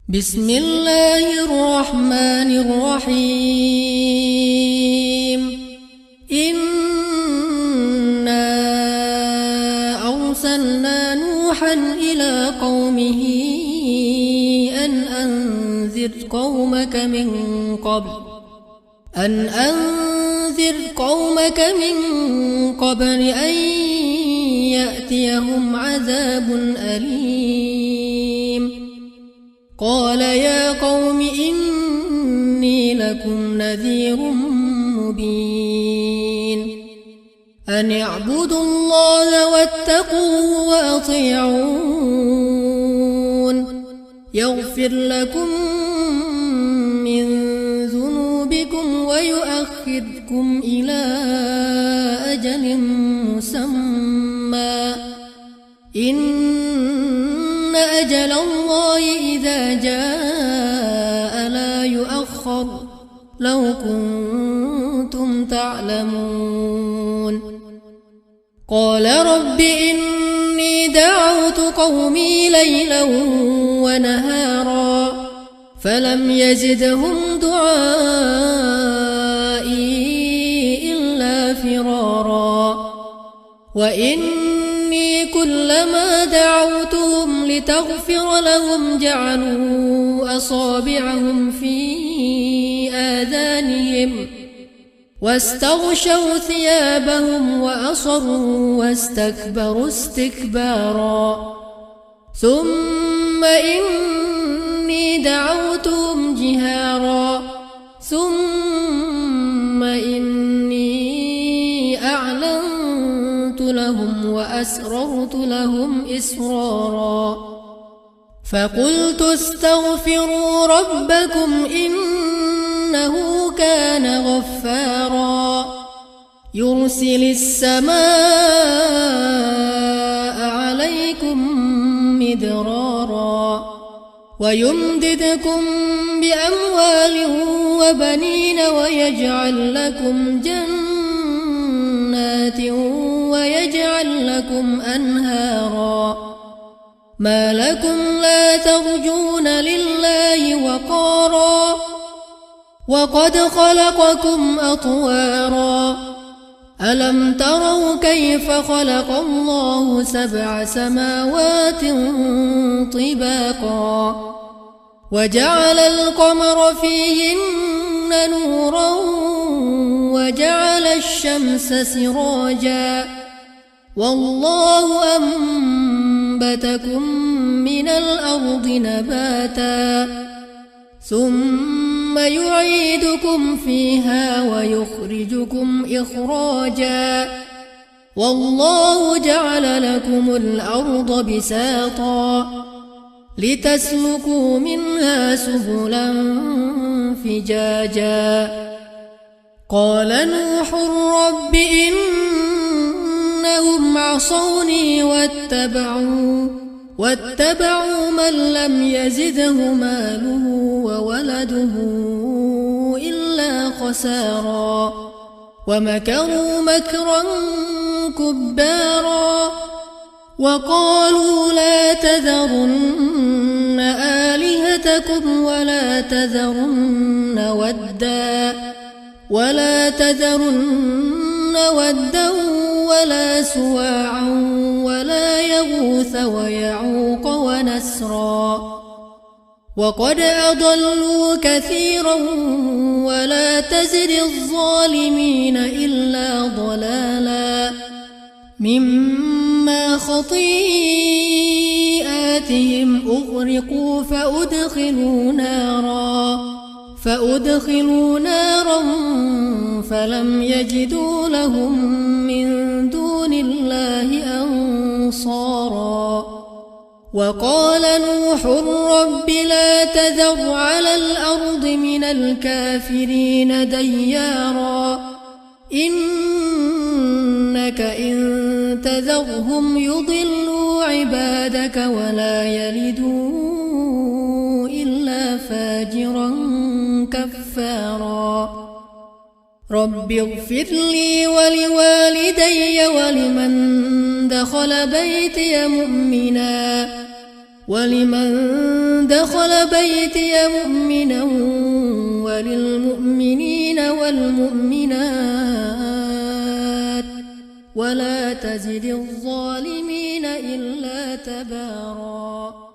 بسم الله الرحمن الرحيم إنا أرسلنا نوحا إلى قومه أن أنذر قومك من قبل أن يأتيهم عذاب أليم. قال يا قوم إني لكم نذير مبين أن اعبدوا الله واتقوه وأطيعون يغفر لكم من ذنوبكم ويؤخركم إلى أجل مسمى إن أجل الله إذا جاء لا يؤخر لو كنتم تعلمون. قال رب إني دعوت قومي ليلا ونهارا فلم يزدهم دعائي إلا فرارا وإني كلما دعوتهم لتغفر لهم جعلوا أصابعهم في آذانهم واستغشوا ثيابهم وأصروا واستكبروا استكبارا ثم إني دعوتهم جهارا ثم إني أعلنت لهم وأسررت لهم إسرارا فقلت استغفروا ربكم إنه كان غفارا يرسل السماء عليكم مدرارا ويمددكم بأموال وبنين ويجعل لكم جنات ويجعل لكم أنهارا ما لكم لا ترجون لله وقارا وقد خلقكم أطوارا ألم تروا كيف خلق الله 7 سماوات طباقا وجعل القمر فيهن نورا وجعل الشمس سراجا والله أنبتكم من الأرض نباتا ثم يعيدكم فيها ويخرجكم إخراجا والله جعل لكم الأرض بساطا لتسلكوا منها سبلا فجاجا. قال نوح رب إنهم عصوني واتبعوا من لم يزده ماله وولده إلا خسارا ومكروا مكرا كبارا وقالوا لا تذرن آلهتكم ولا تذرن ودا ولا سواعا ولا يغوث ويعوق ونسرا وقد أضلوا كثيرا ولا تزد الظالمين إلا ضلالا مما خطيئاتهم أغرقوا فأدخلوا نارا فلم يجدوا لهم من دون الله أنصارا. وقال نوح رب لا تذر على الأرض من الكافرين ديارا إنك إن تذرهم يضلوا عبادك ولا يلدوا إلا فاجرا كفارا. رب اغفر لي ولوالدي ولمن دخل بيتي مؤمنا ولمن دخل بيتي مؤمنا وللمؤمنين والمؤمنات ولا تزد الظالمين إلا تباراً.